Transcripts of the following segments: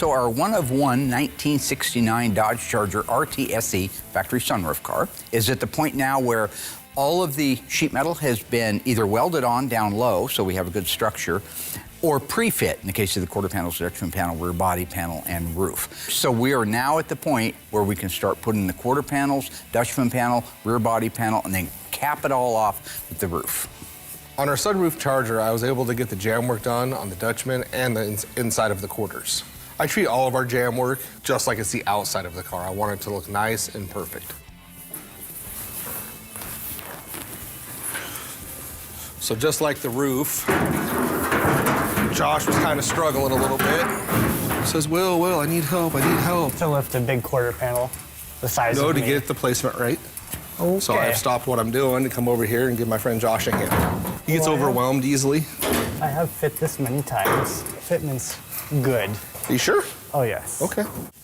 also our one-of-one 1969 Dodge Charger RTSE factory sunroof car is at the point now where all of the sheet metal has been either welded on down low, so we have a good structure, or pre-fit in the case of the quarter panels, Dutchman panel, rear body panel, and roof. So we are now at the point where we can start putting the quarter panels, Dutchman panel, rear body panel, and then cap it all off with the roof. On our sunroof Charger, I was able to get the jam work done on the Dutchman and the inside of the quarters. I treat all of our jam work just like it's the outside of the car. I want it to look nice and perfect. So just like the roof, Josh was kind of struggling a little bit. He says, Will, I need help, I need help. To lift a big quarter panel the size of me. No, to get the placement right. Okay. So I've stopped what I'm doing to come over here and give my friend Josh a hand. He gets overwhelmed easily. I have fit this many times. Fitment's good. Are you sure? Oh, yes. Okay.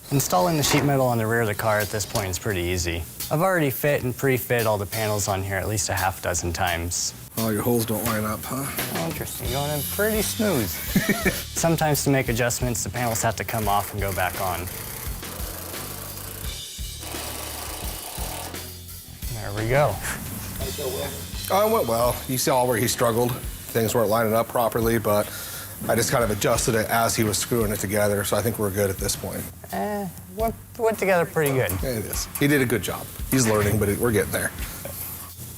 Installing the sheet metal on the rear of the car at this point is pretty easy. I've already fit and pre-fit all the panels on here at least a half dozen times. Oh, your holes don't line up, huh? Oh, interesting. Going in pretty smooth. Sometimes to make adjustments, the panels have to come off and go back on. There we go. Oh, it went well. You saw where he struggled. Things weren't lining up properly, but I just kind of adjusted it as he was screwing it together, so I think we're good at this point. Went together pretty good. Yeah, it is. He did a good job. He's learning, but we're getting there.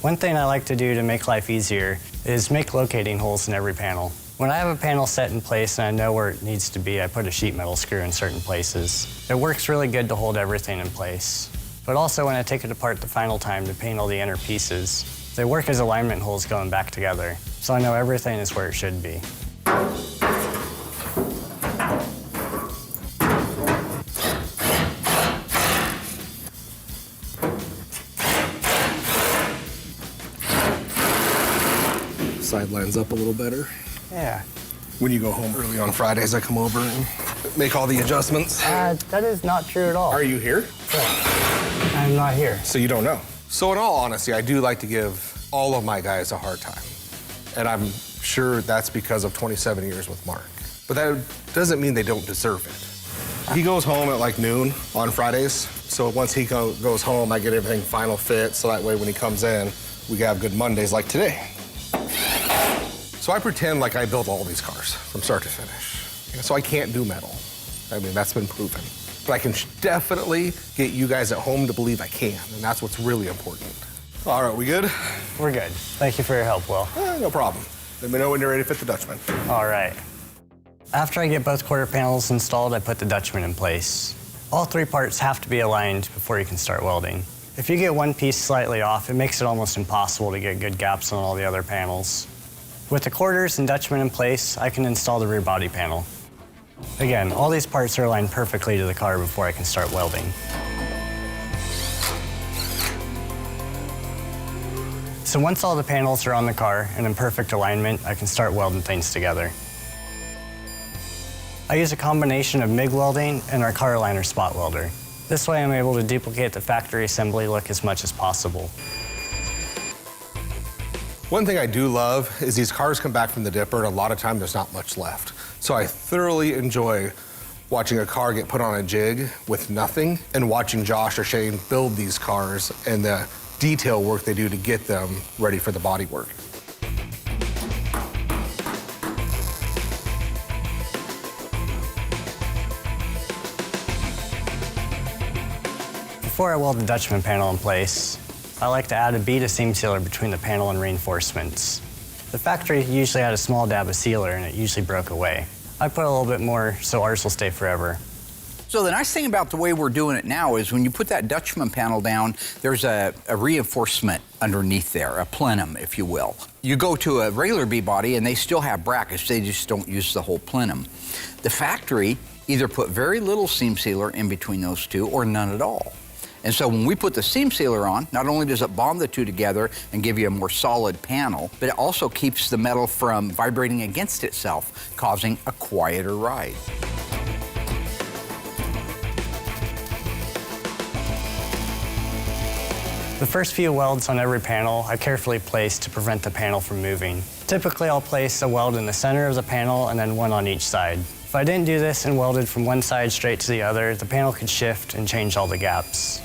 One thing I like to do to make life easier is make locating holes in every panel. When I have a panel set in place and I know where it needs to be, I put a sheet metal screw in certain places. It works really good to hold everything in place. But also when I take it apart the final time to paint all the inner pieces, they work as alignment holes going back together, so I know everything is where it should be. Side lines up a little better. Yeah. When you go home early on Fridays, I come over and make all the adjustments. That is not true at all. Are you here? I'm not here. So you don't know. So in all honesty, I do like to give all of my guys a hard time. And I'm sure that's because of 27 years with Mark. But that doesn't mean they don't deserve it. He goes home at like noon on Fridays. So once he goes home, I get everything final fit. So that way when he comes in, we can have good Mondays like today. So I pretend like I built all these cars from start to finish. So I can't do metal. I mean, that's been proven. But I can definitely get you guys at home to believe I can, and that's what's really important. All right, we good? We're good. Thank you for your help, Will. No problem. Let me know when you're ready to fit the Dutchman. All right. After I get both quarter panels installed, I put the Dutchman in place. All three parts have to be aligned before you can start welding. If you get one piece slightly off, it makes it almost impossible to get good gaps on all the other panels. With the quarters and Dutchman in place, I can install the rear body panel. Again, all these parts are aligned perfectly to the car before I can start welding. So once all the panels are on the car and in perfect alignment, I can start welding things together. I use a combination of MIG welding and our car aligner spot welder. This way I'm able to duplicate the factory assembly look as much as possible. One thing I do love is these cars come back from the dipper, and a lot of time there's not much left. So I thoroughly enjoy watching a car get put on a jig with nothing and watching Josh or Shane build these cars and the detail work they do to get them ready for the body work. Before I weld the Dutchman panel in place, I like to add a bead of seam sealer between the panel and reinforcements. The factory usually had a small dab of sealer and it usually broke away. I put a little bit more so ours will stay forever. So the nice thing about the way we're doing it now is when you put that Dutchman panel down, there's a reinforcement underneath there, a plenum, if you will. You go to a regular B-body and they still have brackets, they just don't use the whole plenum. The factory either put very little seam sealer in between those two or none at all. And so when we put the seam sealer on, not only does it bond the two together and give you a more solid panel, but it also keeps the metal from vibrating against itself, causing a quieter ride. The first few welds on every panel I carefully place to prevent the panel from moving. Typically I'll place a weld in the center of the panel and then one on each side. If I didn't do this and welded from one side straight to the other, the panel could shift and change all the gaps.